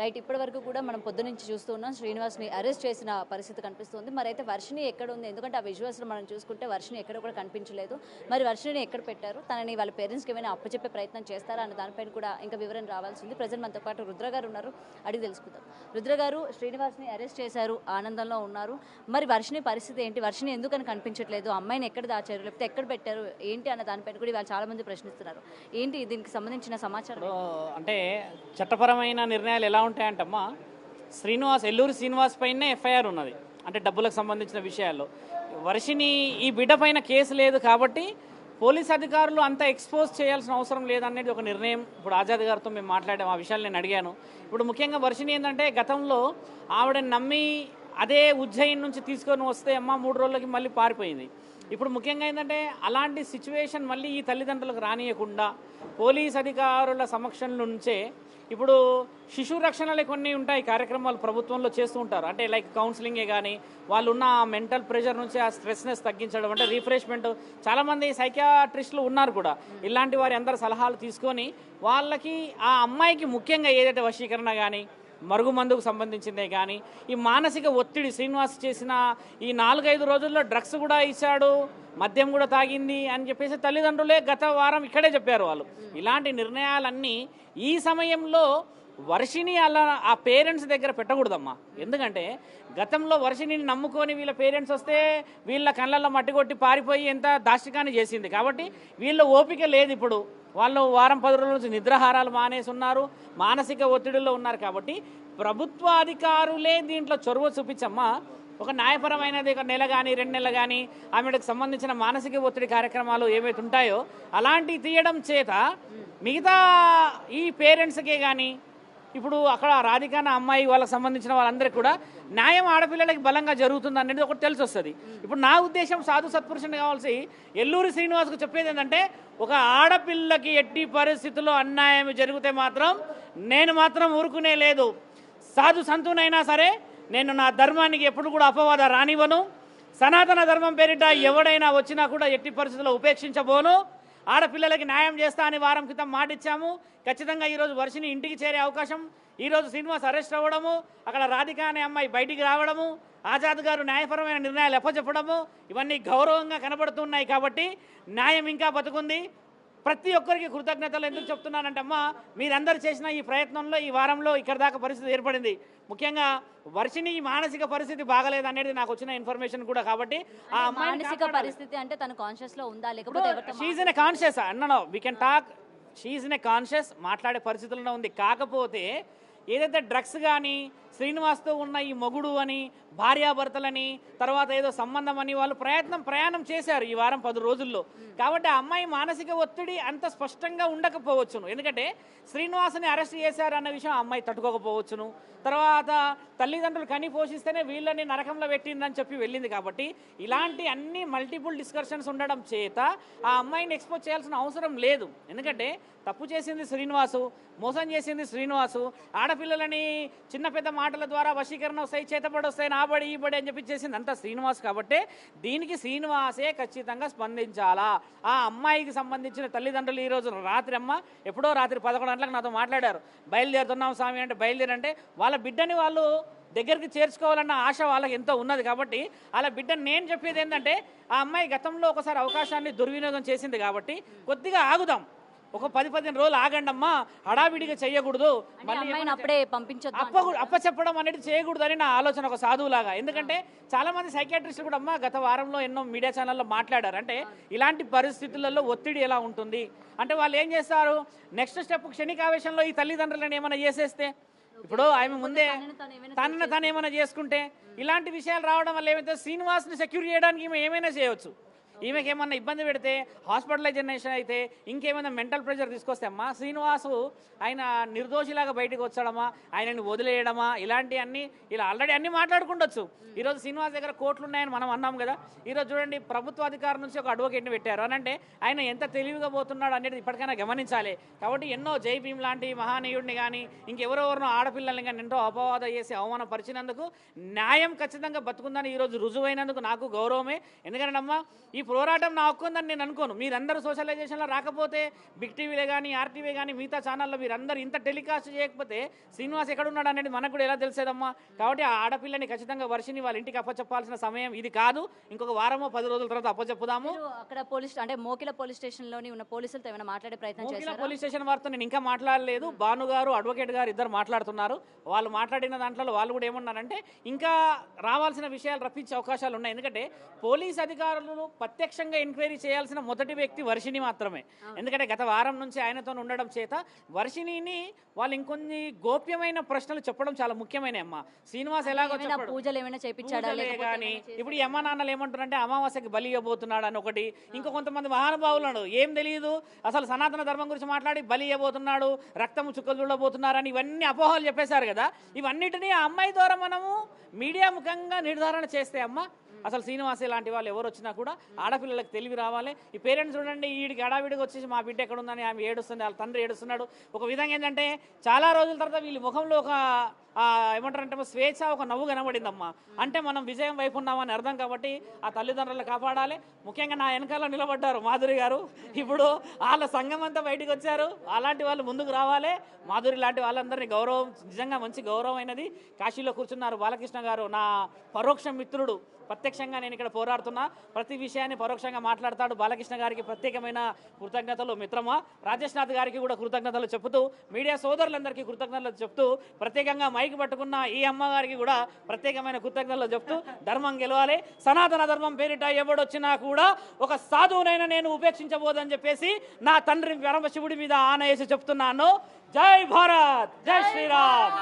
Right. ఇప్పటివరకు కూడా మనం పొద్దునుంచి చూస్తూ ఉన్నాం శ్రీనివాస్ని అరెస్ట్ చేసిన పరిస్థితి కనిపిస్తుంది. మరైతే వర్షిణి ఎక్కడ ఉంది? ఎందుకంటే ఆ విజువల్స్లో మనం చూసుకుంటే వర్షిణి ఎక్కడ కూడా కనిపించలేదు. మరి వర్షిణిని ఎక్కడ పెట్టారు? తనని వాళ్ళ పేరెంట్స్కి ఏమైనా అప్పచెప్పే ప్రయత్నం చేస్తారా అన్న దానిపైన కూడా ఇంకా వివరణ రావాల్సి ఉంది. ప్రజెంట్ మనతో పాటు రుద్ర గారు ఉన్నారు, అడిగి తెలుసుకుందాం. రుద్ర గారు, శ్రీనివాస్ని అరెస్ట్ చేశారు, ఆనందంలో ఉన్నారు. మరి వర్షిణి పరిస్థితి ఏంటి? వర్షిణి ఎందుకని కనిపించట్లేదు? అమ్మాయిని ఎక్కడ దాచారు, లేకపోతే ఎక్కడ పెట్టారు ఏంటి అన్న దానిపైన కూడా ఇవాళ చాలా మంది ప్రశ్నిస్తున్నారు. ఏంటి దీనికి సంబంధించిన సమాచారం? అంటే చట్టపరమైన నిర్ణయాలు ఎలా ఉంటాయంటమ్మా, ఎల్లూరి శ్రీనివాస్ పైనే ఎఫ్ఐఆర్ ఉన్నది, అంటే డబ్బులకు సంబంధించిన విషయాల్లో. వర్షిని ఈ బిడ్డ పైన కేసు లేదు కాబట్టి పోలీస్ అధికారులు అంత ఎక్స్పోజ్ చేయాల్సిన అవసరం లేదనేది ఒక నిర్ణయం. ఇప్పుడు ఆజాద్ గారితో మేము మాట్లాడాం, ఆ విషయాలు నేను అడిగాను. ఇప్పుడు ముఖ్యంగా వర్షిని ఏంటంటే గతంలో ఆవిడని నమ్మి అదే ఉజ్జయిన్ నుంచి తీసుకొని వస్తే అమ్మ 3 రోజులకి మళ్ళీ పారిపోయింది. ఇప్పుడు ముఖ్యంగా ఏంటంటే అలాంటి సిచ్యువేషన్ మళ్ళీ ఈ తల్లిదండ్రులకు రానియకుండా పోలీస్ అధికారుల సమక్షం నుంచే ఇప్పుడు శిశు రక్షణలే కొన్ని ఉంటాయి కార్యక్రమాలు ప్రభుత్వంలో చేస్తూ ఉంటారు. అంటే లైక్ కౌన్సిలింగే కానీ, వాళ్ళు ఉన్న మెంటల్ ప్రెషర్ నుంచి ఆ స్ట్రెస్నెస్ తగ్గించడం, అంటే రిఫ్రెష్మెంట్. చాలామంది సైకియాట్రిస్టులు ఉన్నారు కూడా, ఇలాంటి వారి అందరి సలహాలు తీసుకొని వాళ్ళకి ఆ అమ్మాయికి ముఖ్యంగా ఏదైతే వశీకరణ కానీ, మరుగుమందుకు సంబంధించిందే కానీ, ఈ మానసిక ఒత్తిడి, శ్రీనివాస్ చేసిన ఈ 4-5 రోజుల్లో డ్రగ్స్ కూడా ఇచ్చాడు, మద్యం కూడా తాగింది అని చెప్పేసి తల్లిదండ్రులే గత వారం ఇక్కడే చెప్పారు వాళ్ళు. ఇలాంటి నిర్ణయాలన్నీ ఈ సమయంలో వర్షిని అలా ఆ పేరెంట్స్ దగ్గర పెట్టకూడదమ్మా. ఎందుకంటే గతంలో వర్షిని నమ్ముకొని వీళ్ళ పేరెంట్స్ వస్తే వీళ్ళ కళ్ళల్లో మట్టి కొట్టి పారిపోయి ఎంత దాష్టికాన్ని చేసింది. కాబట్టి వీళ్ళ ఓపిక లేదు. ఇప్పుడు వాళ్ళు వారం 10 రోజుల నుంచి నిద్రాహారాలు మానేసి ఉన్నారు, మానసిక ఒత్తిడిలో ఉన్నారు. కాబట్టి ప్రభుత్వ అధికారులే దీంట్లో చొరవ చూపించమ్మా. ఒక న్యాయపరమైనది 1 నెల కానీ 2 నెలలు కానీ ఆమెకు సంబంధించిన మానసిక ఒత్తిడి కార్యక్రమాలు ఏవైతే ఉంటాయో అలాంటివి తీయడం చేత మిగతా ఈ పేరెంట్స్కే కానీ, ఇప్పుడు అక్కడ రాధికాన అమ్మాయి వాళ్ళకి సంబంధించిన వాళ్ళందరికీ కూడా న్యాయం ఆడపిల్లలకి బలంగా జరుగుతుంది అనేది ఒకటి తెలిసి వస్తుంది. ఇప్పుడు నా ఉద్దేశం సాధు సత్పురుషుని కావాల్సి ఎల్లూరి శ్రీనివాస్కు చెప్పేది ఏంటంటే, ఒక ఆడపిల్లకి ఎట్టి పరిస్థితుల్లో అన్యాయం జరిగితే మాత్రం నేను మాత్రం ఊరుకునే లేదు. సాధు సంతునైనా సరే నేను నా ధర్మానికి ఎప్పుడు కూడా అపవాద రానివ్వను. సనాతన ధర్మం పేరిట ఎవడైనా వచ్చినా కూడా ఎట్టి పరిస్థితుల్లో ఉపేక్షించబోను. ఆడపిల్లలకి న్యాయం చేస్తా అని వారం క్రితం మాటిచ్చాము. ఖచ్చితంగా ఈరోజు వర్షిని ఇంటికి చేరే అవకాశం, ఈరోజు శ్రీనివాస్ అరెస్ట్ అవ్వడము, అక్కడ రాధిక అనే అమ్మాయి బయటికి రావడము, ఆజాద్ గారు న్యాయపరమైన నిర్ణయాలు ఎప్పచెప్పడము, ఇవన్నీ గౌరవంగా కనబడుతున్నాయి. కాబట్టి న్యాయం ఇంకా బతుకుంది. ప్రతి ఒక్కరికి కృతజ్ఞతలు ఎందుకు చెప్తున్నానంటే అమ్మా, మీరందరూ చేసిన ఈ ప్రయత్నంలో ఈ వారంలో ఇక్కడ దాకా పరిస్థితి ఏర్పడింది. ముఖ్యంగా వర్షిని మానసిక పరిస్థితి బాగలేదు అనేది నాకు వచ్చిన ఇన్ఫర్మేషన్ కూడా. కాబట్టి ఆ మానసిక పరిస్థితి అంటే తన కాన్షియస్ లో ఉందా, లేకపోతే షీఈ్ ఇన్ ఏ కాన్షియస్ అన్న వి కెన్ టాక్, షీఈ్ ఇన్ ఏ కాన్షియస్, మాట్లాడే పరిస్థితుల్లో ఉంది. కాకపోతే ఏదైతే డ్రగ్స్ కానీ శ్రీనివాస్తో ఉన్న ఈ మొగుడు అని, భార్యాభర్తలని, తర్వాత ఏదో సంబంధం అని వాళ్ళు ప్రయాణం చేశారు ఈ వారం 10 రోజుల్లో. కాబట్టి ఆ అమ్మాయి మానసిక ఒత్తిడి అంత స్పష్టంగా ఉండకపోవచ్చును. ఎందుకంటే శ్రీనివాస్ని అరెస్ట్ చేశారు అన్న విషయం ఆ అమ్మాయి తట్టుకోకపోవచ్చును. తర్వాత తల్లిదండ్రులు కని పోషిస్తేనే వీళ్ళని నరకంలో పెట్టిందని చెప్పి వెళ్ళింది. కాబట్టి ఇలాంటి అన్ని మల్టిపుల్ డిస్కషన్స్ ఉండడం చేత ఆ అమ్మాయిని ఎక్స్పోజ్ చేయాల్సిన అవసరం లేదు. ఎందుకంటే తప్పు చేసింది శ్రీనివాసు, మోసం చేసింది శ్రీనివాసు. ఆడపిల్లలని చిన్న పెద్ద మాటల ద్వారా వశీకరణ వస్తాయి, చేతబడి వస్తాయి, నాబడి ఈ బడి అని చెప్పి చేసింది అంతా శ్రీనివాస్. కాబట్టి దీనికి శ్రీనివాసే ఖచ్చితంగా స్పందించాలా. ఆ అమ్మాయికి సంబంధించిన తల్లిదండ్రులు ఈరోజు రాత్రి ఎప్పుడో రాత్రి 11 గంటలకు నాతో మాట్లాడారు. బయలుదేరుతున్నాం స్వామి అంటే, బయలుదేరంటే వాళ్ళ బిడ్డని వాళ్ళు దగ్గరికి చేర్చుకోవాలన్న ఆశ వాళ్ళకి ఎంతో ఉన్నది. కాబట్టి అలా బిడ్డని నేను చెప్పేది ఏంటంటే, ఆ అమ్మాయి గతంలో ఒకసారి అవకాశాన్ని దుర్వినియోగం చేసింది. కాబట్టి కొద్దిగా ఆగుదాం, ఒక 10-15 రోజులు ఆగండి అమ్మా, హడావిడిగా చేయకూడదు, అప్పుడే అప్పచెప్పడం అనేది చేయకూడదు అని నా ఆలోచన, ఒక సాధువులాగా. ఎందుకంటే చాలా మంది సైకియాట్రిస్టులు కూడా గత వారంలో ఎన్నో మీడియా ఛానల్లో మాట్లాడారు. అంటే ఇలాంటి పరిస్థితులలో ఒత్తిడి ఎలా ఉంటుంది అంటే వాళ్ళు ఏం చేస్తారు, నెక్స్ట్ స్టెప్ క్షణికావేశంలో ఈ తల్లిదండ్రులను ఏమైనా చేసేస్తే, ఇప్పుడు ఆమె ముందే తను ఏమైనా చేసుకుంటే, ఇలాంటి విషయాలు రావడం వల్ల ఏమైతే శ్రీనివాస్ని సెక్యూర్ చేయడానికి ఈమె ఏమైనా చేయవచ్చు. ఈమెకి ఏమన్నా ఇబ్బంది పెడితే, హాస్పిటలైజేషన్ అయితే, ఇంకేమైనా మెంటల్ ప్రెషర్ తీసుకొస్తే శ్రీనివాసు ఆయన నిర్దోషిలాగా బయటకు వచ్చాడమా, ఆయనని వదిలేయడమా, ఇలాంటివన్నీ ఇలా ఆల్రెడీ అన్నీ మాట్లాడుకుండొచ్చు. ఈరోజు శ్రీనివాస్ దగ్గర కోట్లు ఉన్నాయని మనం అన్నాం కదా. ఈరోజు చూడండి, ప్రభుత్వ అధికారం నుంచి ఒక అడ్వకేట్ని పెట్టారు అని అంటే ఆయన ఎంత తెలివిగా పోతున్నాడు అనేది ఇప్పటికైనా గమనించాలి. కాబట్టి ఎన్నో జై భీమ్ లాంటి మహానీయుడిని కానీ, ఇంకెవరెవరినో ఆడపిల్లల్ని కానీ ఎంతో అపవాద చేసి అవమానపరిచినందుకు న్యాయం ఖచ్చితంగా బతుకుందని ఈరోజు రుజువైనందుకు నాకు గౌరవమే. ఎందుకంటే ఈ పోరాటం నా హక్కు ఉందని నేను అనుకోను. మీరందరూ సోషలైజేషన్లో రాకపోతే బిగ్ టీవీలే కానీ ఆర్టీవీ కానీ మిగతా ఛానల్లో మీరందరూ ఇంత టెలికాస్ట్ చేయకపోతే శ్రీనివాస్ ఎక్కడున్నాడు అనేది మనకు కూడా ఎలా తెలిసేదమ్మా. కాబట్టి ఆ ఆడపిల్లని ఖచ్చితంగా వర్షిని వాళ్ళ ఇంటికి అప్పచెప్పాల్సిన సమయం ఇది కాదు. ఇంకొక వారమో 10 రోజుల తర్వాత అప్పచెప్పుదాము. మీరు అక్కడ పోలీస్ అంటే మోకిల పోలీస్ స్టేషన్లోని ఉన్న పోలీసులతో ఏమైనా మాట్లాడే ప్రయత్నం మోకిల చేశారా? పోలీస్ స్టేషన్ వారితో నేను ఇంకా మాట్లాడలేదు. భాను గారు అడ్వకేట్ గారు ఇద్దరు మాట్లాడుతున్నారు. వాళ్ళు మాట్లాడిన దాంట్లో వాళ్ళు కూడా ఏమన్నారంటే ఇంకా రావాల్సిన విషయాలు రప్పించే అవకాశాలు ఉన్నాయి. ఎందుకంటే పోలీస్ అధికారులు ప్రత్యక్షంగా ఎంక్వైరీ చేయాల్సిన మొదటి వ్యక్తి వర్షిని మాత్రమే. ఎందుకంటే గత వారం నుంచి ఆయనతో ఉండడం చేత వర్షిణిని వాళ్ళు ఇంకొన్ని గోప్యమైన ప్రశ్నలు చెప్పడం చాలా ముఖ్యమైన అమ్మ. శ్రీనివాస్ ఎలాగో ఏమైనా చెప్పడు. పూజలు ఏమైనా చేపించాడా పూజలే లేకపోతే కానీ ఏమైనా చేశాడా? ఇప్పుడు ఈ అమ్మ నాన్నలు ఏమంటారంటే అమావాస్యకి బలి ఇవ్వబోతున్నాడు అని ఒకటి, ఇంకో కొంతమంది మహానుభావులు ఏం తెలియదు అసలు సనాతన ధర్మం గురించి మాట్లాడి బలి ఇవ్వబోతున్నాడు, రక్తము చుక్కలు చూడబోతున్నారని ఇవన్నీ అపోహలు చెప్పేశారు కదా. ఇవన్నిటినీ ఆ అమ్మాయి ద్వారా మనము మీడియా ముఖంగా నిర్ధారణ చేస్తే అమ్మ అసలు శ్రీనివాస్ లాంటి వాళ్ళు ఎవరు వచ్చినా కూడా ఆడపిల్లలకు తెలివి రావాలి. ఈ పేరెంట్స్ చూడండి, వీడికి అడావిడికి వచ్చేసి మా బిడ్డ ఎక్కడ ఉందని ఆమె ఏడుస్తుంది, వాళ్ళ తండ్రి ఏడుస్తున్నాడు. ఒక విధంగా ఏంటంటే చాలా రోజుల తర్వాత వీళ్ళ ముఖంలో ఒక ఏమంటారంటే స్వేచ్ఛ, ఒక నవ్వు కనబడిందమ్మా. అంటే మనం విజయం వైపు ఉన్నామని అర్థం. కాబట్టి ఆ తల్లిదండ్రులను కాపాడాలి. ముఖ్యంగా నా వెనకాల నిలబడ్డారు మాధురి గారు. ఇప్పుడు వాళ్ళ సంఘం అంతా బయటకు వచ్చారు. అలాంటి వాళ్ళు ముందుకు రావాలి. మాధురి లాంటి వాళ్ళందరినీ గౌరవం, నిజంగా మంచి గౌరవం అయినది. కాశీలో కూర్చున్నారు బాలకృష్ణ గారు, నా పరోక్ష మిత్రుడు. ప్రత్యక్షంగా నేను ఇక్కడ పోరాడుతున్నా, ప్రతి విషయాన్ని పరోక్షంగా మాట్లాడతాడు. బాలకృష్ణ గారికి ప్రత్యేకమైన కృతజ్ఞతలు మిత్రమా. రాజేష్ నాథ్ గారికి కూడా కృతజ్ఞతలు చెప్తూ, మీడియా సోదరులందరికీ కృతజ్ఞతలు చెప్తూ, ప్రత్యేకంగా మైక్ పట్టుకున్న ఈ అమ్మగారికి కూడా ప్రత్యేకమైన కృతజ్ఞతలు చెప్తూ, ధర్మం గెలవాలి. సనాతన ధర్మం పేరిట ఎవడొచ్చినా కూడా ఒక సాధువునైనా నేను ఉపేక్షించబోదని చెప్పేసి నా తండ్రి పరమశివుడి మీద ఆన వేసి చెప్తున్నాను. జై భారత్, జై శ్రీరామ్.